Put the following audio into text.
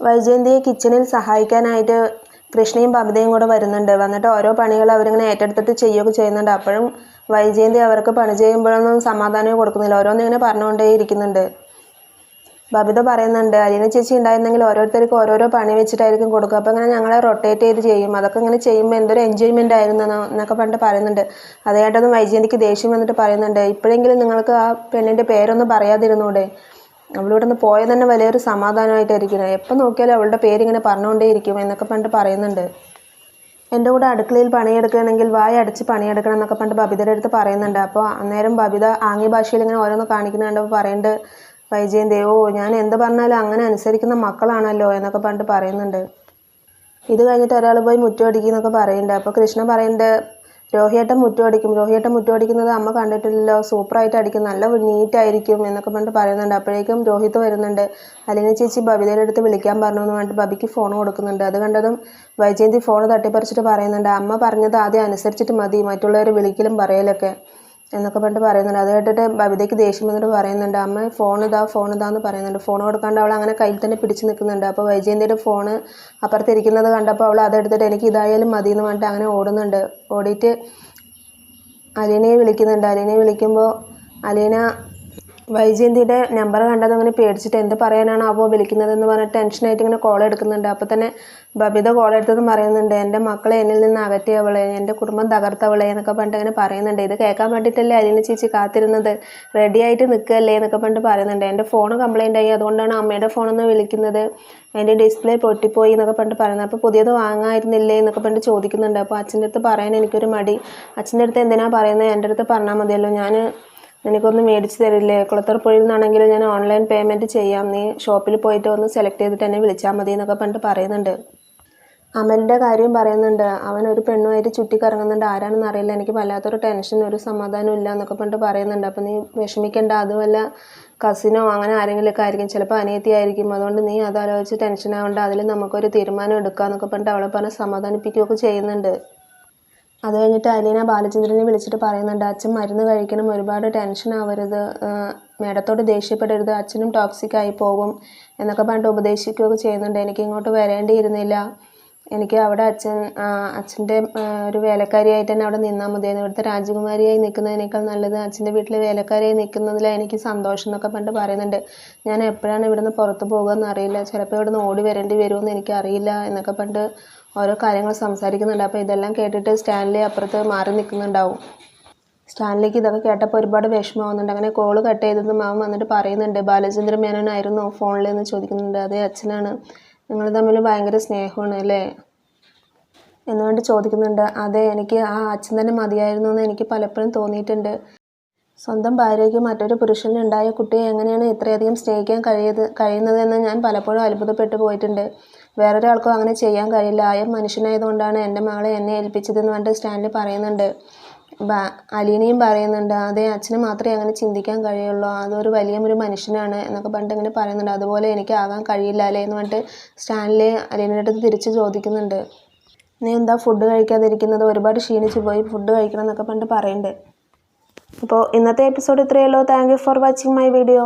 വൈജയന്തിയെ കിച്ചണിൽ സഹായിക്കാനായിട്ട് കൃഷ്ണയും ബബിതയും കൂടെ വരുന്നുണ്ട്. വന്നിട്ട് ഓരോ പണികൾ അവരിങ്ങനെ ഏറ്റെടുത്തിട്ട് ചെയ്യുകയൊക്കെ ചെയ്യുന്നുണ്ട്. അപ്പോഴും വൈജയന്തി അവർക്ക് പണി ചെയ്യുമ്പോഴൊന്നും സമാധാനം കൊടുക്കുന്നില്ല. ഓരോന്നിങ്ങനെ പറഞ്ഞുകൊണ്ടേ ഇരിക്കുന്നുണ്ട്. ബബിത പറയുന്നുണ്ട്, അലീന ചേച്ചി ഉണ്ടായിരുന്നെങ്കിൽ ഓരോരുത്തർക്കും ഓരോരോ പണി വെച്ചിട്ടായിരിക്കും കൊടുക്കുക. അപ്പോൾ ഇങ്ങനെ ഞങ്ങളെ റൊട്ടേറ്റ് ചെയ്ത് ചെയ്യും. അതൊക്കെ ഇങ്ങനെ ചെയ്യുമ്പോൾ എന്തൊരു എൻജോയ്മെൻ്റ് ആയിരുന്നു എന്നൊക്കെ പറഞ്ഞിട്ട് പറയുന്നുണ്ട്. അതായിട്ടൊന്നും വൈജയന്തിക്ക് ദേഷ്യം വന്നിട്ട് പറയുന്നുണ്ട്, ഇപ്പോഴെങ്കിലും നിങ്ങൾക്ക് ആ പെണ്ണിൻ്റെ പേരൊന്നും പറയാതിരുന്നൂടെ? അവളിവിടെ നിന്ന് പോയത് തന്നെ വലിയൊരു സമാധാനമായിട്ടായിരിക്കുന്നത്. എപ്പോൾ നോക്കിയാലും അവളുടെ പേരിങ്ങനെ പറഞ്ഞുകൊണ്ടേയിരിക്കും എന്നൊക്കെ പറഞ്ഞിട്ട് പറയുന്നുണ്ട്. എൻ്റെ കൂടെ അടുക്കളയിൽ പണിയെടുക്കുകയാണെങ്കിൽ വായ അടച്ച് പണിയെടുക്കണം എന്നൊക്കെ പറഞ്ഞിട്ട് ബബിതയുടെ അടുത്ത് പറയുന്നുണ്ട്. അപ്പോൾ അന്നേരം ബബിത ആംഗ്യ ഭാഷയിൽ ഇങ്ങനെ ഓരോന്ന് കാണിക്കുന്നുണ്ട്. പറയുന്നുണ്ട് വൈജയന്തി, ഓ ഞാൻ എന്ത് പറഞ്ഞാലും അങ്ങനെ അനുസരിക്കുന്ന മക്കളാണല്ലോ എന്നൊക്കെ പറഞ്ഞിട്ട് പറയുന്നുണ്ട്. ഇത് കഴിഞ്ഞിട്ട് ഒരാൾ പോയി മുറ്റമടിക്കും എന്നൊക്കെ പറയുന്നുണ്ട്. അപ്പോൾ കൃഷ്ണ പറയുന്നുണ്ട്, രോഹിയേട്ടൻ മുറ്റമടിക്കും. രോഹിയേട്ടൻ മുറ്റമടിക്കുന്നത് അമ്മ കണ്ടിട്ടില്ലല്ലോ, സൂപ്പറായിട്ട് അടിക്കും, നല്ല നീറ്റായിരിക്കും എന്നൊക്കെ പറഞ്ഞിട്ട് പറയുന്നുണ്ട്. അപ്പോഴേക്കും രോഹിത് വരുന്നുണ്ട്. അലീന ചേച്ചി ബബിതയുടെ അടുത്ത് വിളിക്കാൻ പറഞ്ഞു എന്ന് പറഞ്ഞിട്ട് ബബിക്ക് ഫോൺ കൊടുക്കുന്നുണ്ട്. അത് കണ്ടതും വൈജയന്തി ഫോൺ തട്ടിപ്പറിച്ചിട്ട് പറയുന്നുണ്ട്, അമ്മ പറഞ്ഞത് ആദ്യം അനുസരിച്ചിട്ട് മതി മറ്റുള്ളവർ വിളിക്കലും പറയലൊക്കെ എന്നൊക്കെ പറഞ്ഞിട്ട് പറയുന്നുണ്ട്. അത് കേട്ടിട്ട് ബബിതയ്ക്ക് ദേഷ്യം വന്നിട്ട് പറയുന്നുണ്ട്, അമ്മ ഫോൺ ഇതാന്ന് പറയുന്നുണ്ട്. ഫോൺ കൊടുക്കാണ്ട് അവൾ അങ്ങനെ കയ്യിൽ തന്നെ പിടിച്ച് നിൽക്കുന്നുണ്ട്. അപ്പോൾ വൈജയന്തിയുടെ ഫോണ് അപ്പുറത്തിരിക്കുന്നത് കണ്ടപ്പോൾ അവൾ അതെടുത്തിട്ട് എനിക്ക് ഇതായാലും മതി എന്ന് പറഞ്ഞിട്ട് അങ്ങനെ ഓടുന്നുണ്ട്. ഓടിയിട്ട് അലീനയെ വിളിക്കുന്നുണ്ട്. അലീനയെ വിളിക്കുമ്പോൾ അലീന വൈജയന്തിയുടെ നമ്പർ കണ്ടത് അങ്ങനെ പേടിച്ചിട്ട് എന്ത് പറയാനാണോ അപ്പോൾ വിളിക്കുന്നതെന്ന് പറഞ്ഞിട്ട് ടെൻഷനായിട്ട് ഇങ്ങനെ കോൾ എടുക്കുന്നുണ്ട്. അപ്പോൾ തന്നെ ബബിത കോൾ എടുത്തതും പറയുന്നുണ്ട്, എൻ്റെ മക്കളെ എന്നിൽ നിന്ന് അകറ്റിയവളെ, എൻ്റെ കുടുംബം തകർത്തവളെ എന്നൊക്കെ പറഞ്ഞിട്ട് അങ്ങനെ പറയുന്നുണ്ട്. ഇത് കേൾക്കാൻ വേണ്ടിയിട്ടല്ലേ അലീന ചേച്ചി കാത്തിരുന്നത്, റെഡി ആയിട്ട് നിൽക്കുകയല്ലേ എന്നൊക്കെ പറഞ്ഞിട്ട് പറയുന്നുണ്ട്. എൻ്റെ ഫോൺ കംപ്ലൈൻ്റ് ആയി, അതുകൊണ്ടാണ് അമ്മയുടെ ഫോണൊന്ന് വിളിക്കുന്നത്, എൻ്റെ ഡിസ്പ്ലേ പൊട്ടിപ്പോയി എന്നൊക്കെ പറഞ്ഞിട്ട് പറയുന്നത്. അപ്പോൾ പുതിയത് വാങ്ങാമായിരുന്നില്ലേ എന്നൊക്കെ പറഞ്ഞിട്ട് ചോദിക്കുന്നുണ്ട്. അപ്പോൾ അച്ഛൻ്റെ അടുത്ത് പറയാൻ എനിക്കൊരു മടി. അച്ഛൻ്റെ അടുത്ത് എന്തിനാണ് പറയുന്നത്, എൻ്റെ അടുത്ത് പറഞ്ഞാൽ മതിയല്ലോ, ഞാൻ എനിക്കൊന്ന് മേടിച്ച് തരില്ലേ? കുളത്തൂർപ്പുഴയിൽ നിന്നാണെങ്കിൽ ഞാൻ ഓൺലൈൻ പേയ്മെൻറ്റ് ചെയ്യാം, നീ ഷോപ്പിൽ പോയിട്ട് ഒന്ന് സെലക്ട് ചെയ്തിട്ട് എന്നെ വിളിച്ചാൽ മതി എന്നൊക്കെ പറഞ്ഞിട്ട് പറയുന്നുണ്ട്. അമലിൻ്റെ കാര്യം പറയുന്നുണ്ട്, അവൻ ഒരു പെണ്ണുമായിട്ട് ചുറ്റിക്കറങ്ങുന്നുണ്ട്, ആരാണെന്ന് അറിയില്ല, എനിക്ക് വല്ലാത്തൊരു ടെൻഷൻ, ഒരു സമാധാനം ഇല്ല എന്നൊക്കെ പറഞ്ഞിട്ട് പറയുന്നുണ്ട്. അപ്പോൾ നീ വിഷമിക്കേണ്ട, അതുമല്ല കസിനോ അങ്ങനെ ആരെങ്കിലുമൊക്കെ ആയിരിക്കും, ചിലപ്പോൾ അനിയത്തിയായിരിക്കും, അതുകൊണ്ട് നീ അതാലോചിച്ച് ടെൻഷൻ ആവേണ്ട, അതിൽ നമുക്കൊരു തീരുമാനം എടുക്കാം എന്നൊക്കെ പറഞ്ഞിട്ട് അവളെ പറഞ്ഞ് സമാധാനിപ്പിക്കുകയൊക്കെ ചെയ്യുന്നുണ്ട്. അത് കഴിഞ്ഞിട്ട് അലീന ബാലചന്ദ്രനെ വിളിച്ചിട്ട് പറയുന്നുണ്ട്, അച്ഛൻ മരുന്ന് കഴിക്കണം, ഒരുപാട് ടെൻഷൻ ആവരുത്, മേഡത്തോട് ദേഷ്യപ്പെടരുത്, അച്ഛനും ടോക്സിക് ആയി പോകും എന്നൊക്കെ പറഞ്ഞിട്ട് ഉപദേശിക്കുകയൊക്കെ ചെയ്യുന്നുണ്ട്. എനിക്ക് ഇങ്ങോട്ട് വരേണ്ടിയിരുന്നില്ല, എനിക്ക് അവിടെ അച്ഛൻ്റെ ഒരു വേലക്കാരിയായിട്ട് തന്നെ അവിടെ നിന്നാൽ മതിയായിരുന്നു, ഇവിടുത്തെ രാജകുമാരിയായി നിൽക്കുന്നതിനേക്കാൾ നല്ലത് അച്ഛൻ്റെ വീട്ടിൽ വേലക്കാരിയായി നിൽക്കുന്നതിലാണ് എനിക്ക് സന്തോഷം എന്നൊക്കെ പറഞ്ഞിട്ട് പറയുന്നുണ്ട്. ഞാൻ എപ്പോഴാണ് ഇവിടുന്ന് പുറത്ത് പോകുകയെന്ന് അറിയില്ല, ചിലപ്പോൾ ഇവിടുന്ന് ഓടി വരേണ്ടി വരുമെന്ന് എനിക്കറിയില്ല എന്നൊക്കെ പറഞ്ഞിട്ട് ഓരോ കാര്യങ്ങൾ സംസാരിക്കുന്നുണ്ട്. അപ്പോൾ ഇതെല്ലാം കേട്ടിട്ട് സ്റ്റാൻലി അപ്പുറത്ത് മാറി നിൽക്കുന്നുണ്ടാവും. സ്റ്റാൻലിക്ക് ഇതൊക്കെ കേട്ടപ്പോൾ ഒരുപാട് വിഷമമാവുന്നുണ്ട്. അങ്ങനെ കോള് കട്ട് ചെയ്തതും അവൻ വന്നിട്ട് പറയുന്നുണ്ട്, ബാലചന്ദ്ര മേനോനായിരുന്നോ ഫോണിലെന്ന് ചോദിക്കുന്നുണ്ട്. അതേ അച്ഛനാണ്, നിങ്ങൾ തമ്മിൽ ഭയങ്കര സ്നേഹമാണ് അല്ലേ എന്നുകൊണ്ട് ചോദിക്കുന്നുണ്ട്. അതെ, എനിക്ക് ആ അച്ഛൻ തന്നെ മതിയായിരുന്നു എന്ന് എനിക്ക് പലപ്പോഴും തോന്നിയിട്ടുണ്ട്. സ്വന്തം ഭാര്യയ്ക്ക് മറ്റൊരു പുരുഷനുണ്ടായ കുട്ടിയെ എങ്ങനെയാണ് ഇത്രയധികം സ്നേഹിക്കാൻ കഴിയുന്നതെന്ന് ഞാൻ പലപ്പോഴും അത്ഭുതപ്പെട്ടു പോയിട്ടുണ്ട്. വേറൊരാൾക്കും അങ്ങനെ ചെയ്യാൻ കഴിയില്ല, മനുഷ്യനായതുകൊണ്ടാണ് എൻ്റെ മകളെ എന്നെ ഏൽപ്പിച്ചതെന്ന് പറഞ്ഞിട്ട് സ്റ്റാൻലി പറയുന്നുണ്ട്. അലീനയും പറയുന്നുണ്ട്, അതേ അച്ഛന് മാത്രമേ അങ്ങനെ ചിന്തിക്കാൻ കഴിയുള്ളൂ, അതൊരു വലിയൊരു മനുഷ്യനാണ് എന്നൊക്കെ പറഞ്ഞിട്ട് ഇങ്ങനെ പറയുന്നുണ്ട്. അതുപോലെ എനിക്ക് ആകാൻ കഴിയില്ല അല്ലേ എന്ന് പറഞ്ഞിട്ട് സ്റ്റാൻലി അലീനയുടെ അടുത്ത് തിരിച്ച് ചോദിക്കുന്നുണ്ട്. നീ എന്താ ഫുഡ് കഴിക്കാതിരിക്കുന്നത്, ഒരുപാട് ക്ഷീണിച്ചു പോയി, ഫുഡ് കഴിക്കണം എന്നൊക്കെ പറഞ്ഞിട്ട് പറയുന്നുണ്ട്. അപ്പോൾ ഇന്നത്തെ എപ്പിസോഡ് ഇത്രയേ ഉള്ളൂ. Thank you for watching my video.